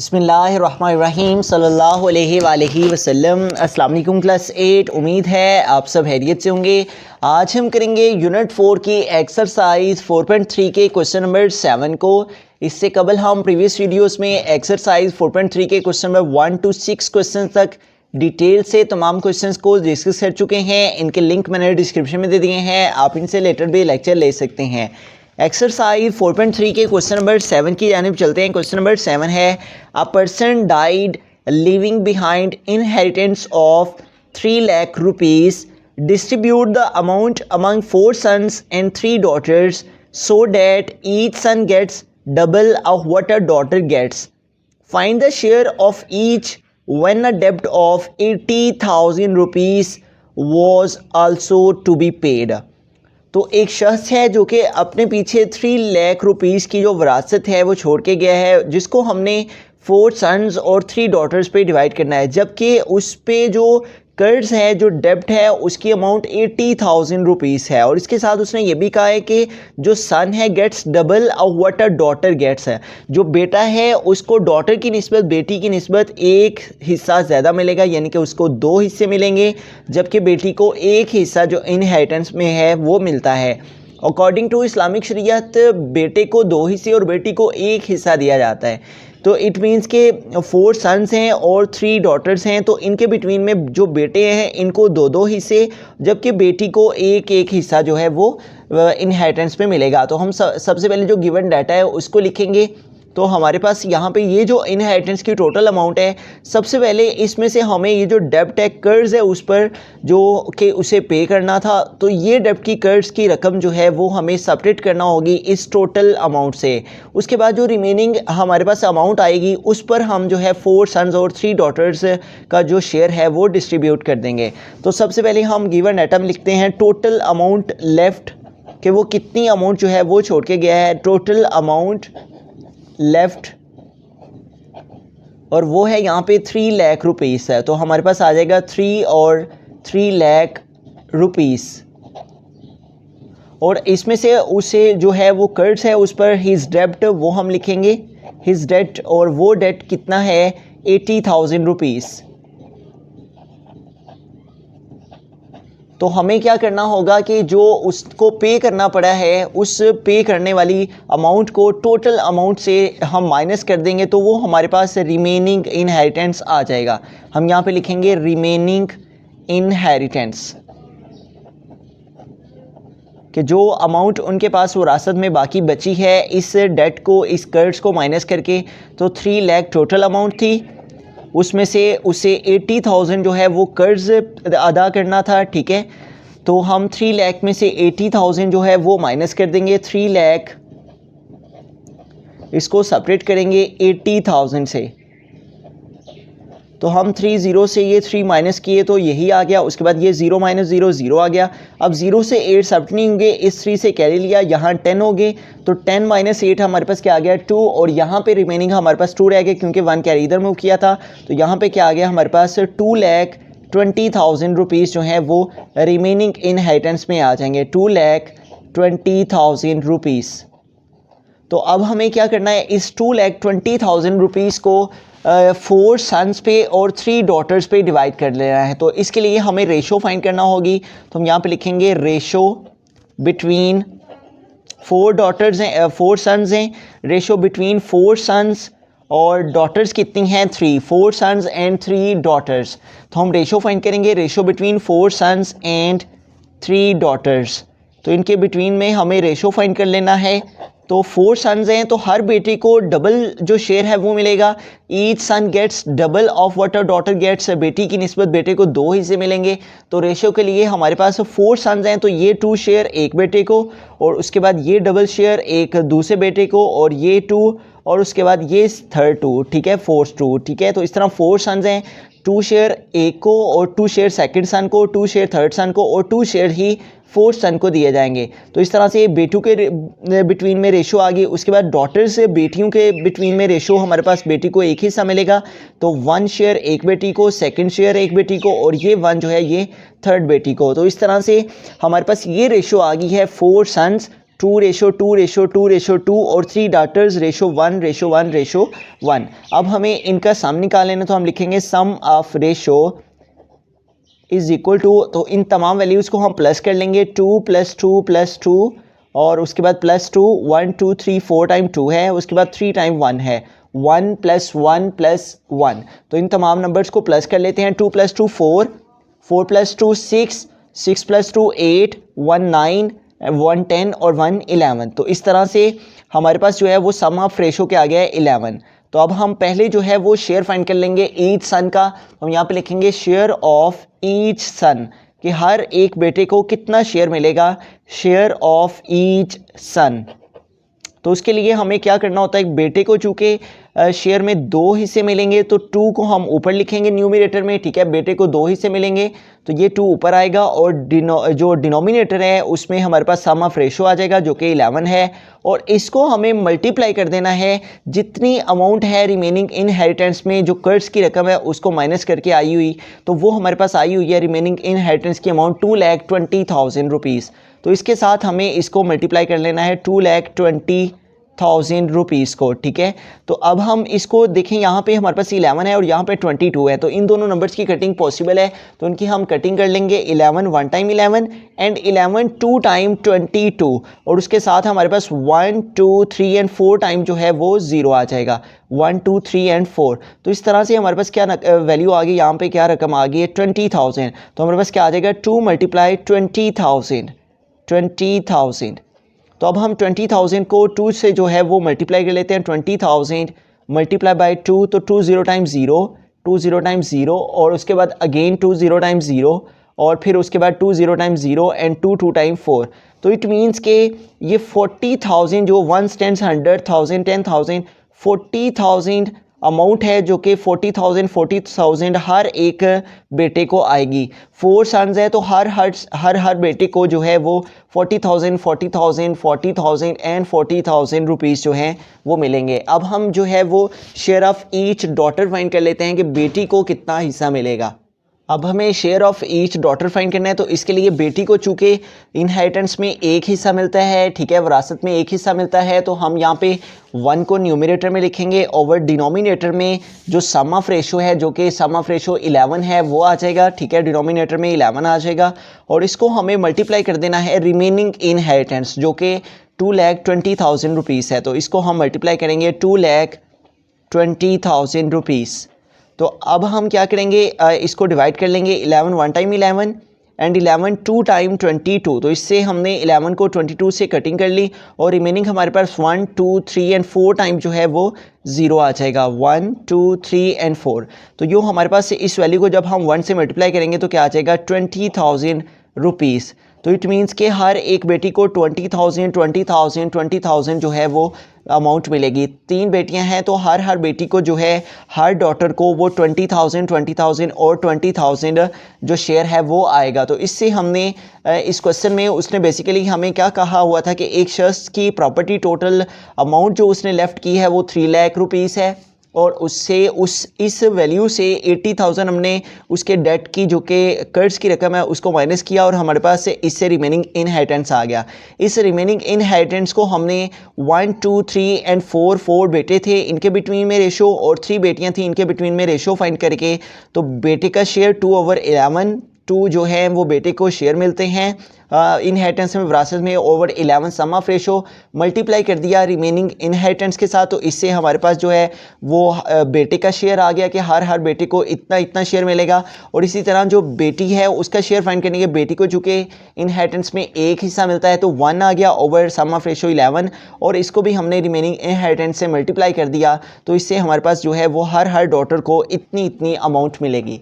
बिस्मिल्लाहिर्रहमानिर्रहीम सल्लल्लाहु अलैहि वसल्लम। अस्सलाम वालेकुम क्लास 8। उम्मीद है आप सब खैरियत से होंगे। आज हम करेंगे यूनिट 4 की एक्सरसाइज 4.3 के क्वेश्चन नंबर 7 को। इससे कबल हम प्रीवियस वीडियोस में एक्सरसाइज 4.3 के क्वेश्चन नंबर 1 to 6 क्वेश्चन तक डिटेल से तमाम क्वेश्चंस को डिस्कस कर चुके हैं। इनके लिंक मैंने डिस्क्रिप्शन में दे दिए हैं, आप इनसे रिलेटेड भी लेक्चर ले सकते हैं। एक्सरसाइज 4.3 के क्वेश्चन नंबर 7 की जानिब चलते हैं। क्वेश्चन नंबर 7 है, a person died living behind inheritance of 3 lakh rupees, distribute the amount among 4 sons and 3 daughters so that each son gets double of what a daughter gets. Find the share of each when a debt of 80,000 rupees was also to be paid. तो एक शख्स है जो कि अपने पीछे 3 lakh rupees की जो विरासत है वो छोड़ के गया है, जिसको हमने 4 सन्स और 3 डॉटर्स पे डिवाइड करना है, जबकि उस पे जो कर्ज है, जो डेब्ट है, उसकी अमाउंट 80,000 रुपीज़ है। और इसके साथ उसने ये भी कहा है कि जो सन है gets double of what a daughter gets है, जो बेटा है उसको डॉटर की निस्बत, बेटी की निस्बत एक हिस्सा ज़्यादा मिलेगा, यानी कि उसको 2 हिस्से मिलेंगे, जबकि बेटी को एक हिस्सा जो इनहेरिटेंस में है वो मिलता है। अकॉर्डिंग टू इस्लामिक शरीयत बेटे को 2 हिस्से और बेटी को एक हिस्सा दिया जाता है। तो इट मीन्स के 4 सन्स हैं और 3 डॉटर्स हैं, तो इनके बिटवीन में जो बेटे हैं इनको 2-2 हिस्से, जबकि बेटी को एक हिस्सा जो है वो इनहेरिटेंस पे मिलेगा। तो हम सबसे पहले जो गिवन डाटा है उसको लिखेंगे। तो हमारे पास यहाँ पे ये जो इनहेरिटेंस की टोटल अमाउंट है, सबसे पहले इसमें से हमें ये जो डेब्ट है, कर्ज है, उस पर जो कि उसे पे करना था, तो ये डेब्ट की कर्ज की रकम जो है वो हमें सेपरेट करना होगी इस टोटल अमाउंट से। उसके बाद जो रिमेनिंग हमारे पास अमाउंट आएगी उस पर हम जो है 4 सन्स और 3 डॉटर्स का जो शेयर है वो डिस्ट्रीब्यूट कर देंगे। तो सबसे पहले हम गिवन आइटम लिखते हैं टोटल अमाउंट लेफ़्ट, कि वो कितनी अमाउंट जो है वो छोड़ के गया है। टोटल अमाउंट लेफ्ट, और वो है यहाँ पे 3 लाख रुपीज़ है, तो हमारे पास आ जाएगा 3 और 3 लाख रुपीज़। और इसमें से उसे जो है वो कर्ज है उस पर हिज डेब्ट वो हम लिखेंगे हिज डेट, और वो डेट कितना है 80,000 रुपीज़। तो हमें क्या करना होगा कि जो उसको पे करना पड़ा है उस पे करने वाली अमाउंट को टोटल अमाउंट से हम माइनस कर देंगे, तो वो हमारे पास रिमेनिंग इनहेरिटेंस आ जाएगा। हम यहाँ पे लिखेंगे रिमेनिंग इनहेरिटेंस, कि जो अमाउंट उनके पास विरासत में बाकी बची है इस डेट को, इस कर्ज को माइनस करके। तो 3 लाख टोटल अमाउंट थी, उसमें से उसे 80,000 जो है वो कर्ज अदा करना था, ठीक है। तो हम 3 लाख में से 80,000 जो है वो माइनस कर देंगे। 3 लाख इसको सेपरेट करेंगे 80,000 से, तो हम 3 0 से ये 3 माइनस किए तो यही आ गया। उसके बाद ये 0 माइनस 0 0 आ गया। अब 0 से 8 सेपरेट नहीं होंगे, इस 3 से कैरी लिया, यहाँ 10 हो गए, तो 10 माइनस 8 हमारे पास क्या आ गया 2, और यहाँ पे रिमेनिंग हमारे पास 2 रह गए क्योंकि 1 कैरी इधर मूव किया था। तो यहाँ पे क्या आ गया हमारे पास 2,20,000 रुपीज़ जो हैं वो रिमेनिंग इनहेरिटेंस में आ जाएंगे, 2,20,000 रुपीज़। तो अब हमें क्या करना है, इस 2,20,000 रुपीज़ को 4 सन्स पे और 3 डॉटर्स पे डिवाइड कर लेना है। तो इसके लिए हमें रेशो फाइंड करना होगी। तो हम यहाँ पे लिखेंगे रेशो बिटवीन 4 डॉटर्स हैं, 4 सन्स हैं, रेशो बिटवीन 4 सन्स और डॉटर्स कितनी हैं 3, 4 सन्स एंड 3 डॉटर्स। तो हम रेशो फाइंड करेंगे ratio between 4 sons and 3 daughters. तो इनके बिटवीन में हमें रेशो फाइंड कर लेना है। तो 4 सन्स हैं तो हर बेटे को डबल जो शेयर है वो मिलेगा। Each son gets double of what a daughter gets, बेटी की निस्बत बेटे को 2 हिस्से मिलेंगे। तो रेशियो के लिए हमारे पास 4 सन्स हैं तो ये 2 शेयर एक बेटे को, और उसके बाद ये डबल शेयर एक दूसरे बेटे को, और ये 2, और उसके बाद ये थर्ड 2, ठीक है, 4 2, ठीक है। तो इस तरह 4 सन्स हैं, 2 शेयर एक को, और 2 शेयर सेकंड सन को, 2 शेयर थर्ड सन को, और 2 शेयर ही 4 सन को दिए जाएंगे। तो इस तरह से बेटों के बिटवीन में रेशो आ गई। उसके बाद डॉटर्स से बेटियों के बिटवीन में रेशो, हमारे पास बेटी को एक हिस्सा मिलेगा, तो 1 शेयर एक बेटी को, सेकंड शेयर एक बेटी को, और ये 1 जो है ये थर्ड बेटी को। तो इस तरह से हमारे पास ये रेशो आ गई है 4 सन्स 2:2:2:2 और 3 डॉटर्स (1:1:1:1). अब हमें इनका सम निकाल लेना, तो हम लिखेंगे sum of ratio is equal to, तो इन तमाम वैल्यूज़ को हम प्लस कर लेंगे, 2 + 2 + 2 और उसके बाद +2, 1 2 3 4 टाइम 2 है, उसके बाद 3 टाइम 1 है, 1 + 1 + 1। तो इन तमाम नंबर्स को प्लस कर लेते हैं, 2 + 2 4, 4 + 2 6, 6 + 2 8, 1 9, 1 10 और 1 11। तो इस तरह से हमारे पास जो है वो सम ऑफ रेशो के आ गया है 11। तो अब हम पहले जो है वो शेयर फाइंड कर लेंगे ईच सन का। हम यहाँ पे लिखेंगे शेयर ऑफ ईच सन, कि हर एक बेटे को कितना शेयर मिलेगा, शेयर ऑफ ईच सन। तो उसके लिए हमें क्या करना होता है, एक बेटे को चूँकि शेयर में 2 हिस्से मिलेंगे तो 2 को हम ऊपर लिखेंगे न्यूमरेटर में, ठीक है। बेटे को 2 हिस्से मिलेंगे तो ये 2 ऊपर आएगा और जो डिनोमिनेटर है उसमें हमारे पास सम ऑफ रेशो आ जाएगा जो कि 11 है, और इसको हमें मल्टीप्लाई कर देना है जितनी अमाउंट है रिमेनिंग इनहेरिटेंस में, जो कर्ज की रकम है उसको माइनस करके आई हुई, तो वो हमारे पास आई हुई है रिमेनिंग इनहेरिटेंस की अमाउंट 2,20,000 रुपीज़। तो इसके साथ हमें इसको मल्टीप्लाई कर लेना है 2,20,000 रुपीज़ को, ठीक है। तो अब हम इसको देखें, यहाँ पे हमारे पास 11 है और यहाँ पे 22 है, तो इन दोनों नंबर्स की कटिंग पॉसिबल है, तो इनकी हम कटिंग कर लेंगे। 11 1 टाइम 11 एंड 11 2 टाइम 22, और उसके साथ हमारे पास 1 2 3 एंड 4 टाइम जो है वो 0 आ जाएगा, 1 2 3 एंड 4। तो इस तरह से हमारे पास क्या वैल्यू आ गई, यहाँ पे क्या रकम आ गई है 20,000। तो हमारे पास क्या आ जाएगा 2 × 20,000। तो अब हम 20,000 को 2 से जो है वो मल्टीप्लाई कर लेते हैं, 20,000 मल्टीप्लाई बाई 2, तो 2 0 टाइम 0, 2 0 टाइम 0 और उसके बाद अगेन 2 0 टाइम 0 और फिर उसके बाद 2 0 टाइम 0 एंड 2 2 टाइम 4। तो इट मीन्स के ये 40,000 जो 1 10 100,000 10,000 40,000 अमाउंट है जो कि 40,000 हर एक बेटे को आएगी। 4 सन्स है तो हर बेटे को जो है वो 40,000 एंड 40,000 रुपीज़ जो हैं वो मिलेंगे। अब हम जो है वो share of each daughter find कर लेते हैं कि बेटी को कितना हिस्सा मिलेगा। अब हमें share of each daughter find करना है, तो इसके लिए बेटी को चूँकि इनहेरिटेंस में एक हिस्सा मिलता है, ठीक है, विरासत में एक हिस्सा मिलता है, तो हम यहाँ पे 1 को न्यूमरेटर में लिखेंगे, ओवर डिनोमिनेटर में जो सम ऑफ रेशो है जो कि सम ऑफ रेशो 11 है वो आ जाएगा, ठीक है, डिनोमिनेटर में 11 आ जाएगा, और इसको हमें मल्टीप्लाई कर देना है रिमेनिंग इनहेरिटेंस जो कि 2,20,000 रुपीज़ है। तो इसको हम मल्टीप्लाई करेंगे 2,20,000 रुपीज़। तो अब हम क्या करेंगे, इसको डिवाइड कर लेंगे, 11 1 टाइम 11 एंड 11 2 टाइम 22। तो इससे हमने 11 को 22 से कटिंग कर ली और रिमेनिंग हमारे पास 1 2 3 एंड 4 टाइम जो है वो 0 आ जाएगा, 1 2 3 एंड 4। तो यो हमारे पास इस वैल्यू को जब हम 1 से मल्टीप्लाई करेंगे तो क्या आ जाएगा 20,000 रुपीज़। तो इट मीन्स के हर एक बेटी को 20,000 जो है वो अमाउंट मिलेगी। 3 बेटियां हैं तो हर बेटी को जो है हर डॉटर को वो 20,000 और 20,000 जो शेयर है वो आएगा। तो इससे हमने इस क्वेश्चन में उसने बेसिकली हमें क्या कहा हुआ था कि एक शख्स की प्रॉपर्टी टोटल अमाउंट जो उसने लेफ़्ट की है वो 3 लाख रुपीज़ है, और उससे इस वैल्यू से 80,000 हमने उसके डेट की जो कि कर्ज की रकम है उसको माइनस किया और हमारे पास इससे रिमेनिंग इनहेरिटेंस आ गया। इस रिमेनिंग इनहेरिटेंस को हमने 1 2 3 एंड 4 बेटे थे इनके बिटवीन में रेशो और 3 बेटियां थी इनके बिटवीन में रेशो फाइंड करके, तो बेटे का शेयर 2/11 2 जो है वो बेटे को शेयर मिलते हैं इनहेरिटेंस में, विरासत में, over 11 sum of ratio multiply कर दिया रिमेनिंग इनहेरिटेंस के साथ। तो इससे हमारे पास जो है वो बेटे का शेयर आ गया कि हर बेटे को इतना शेयर मिलेगा। और इसी तरह जो बेटी है उसका शेयर फाइंड करने के, बेटी को चूँकि इनहेरिटेंस में एक हिस्सा मिलता है तो 1 आ गया ओवर सम ऑफ रेशो 11, और इसको भी हमने रिमेनिंग इनहेरिटेंस से मल्टीप्लाई कर दिया। तो इससे हमारे पास जो है वो हर डॉटर को इतनी अमाउंट मिलेगी।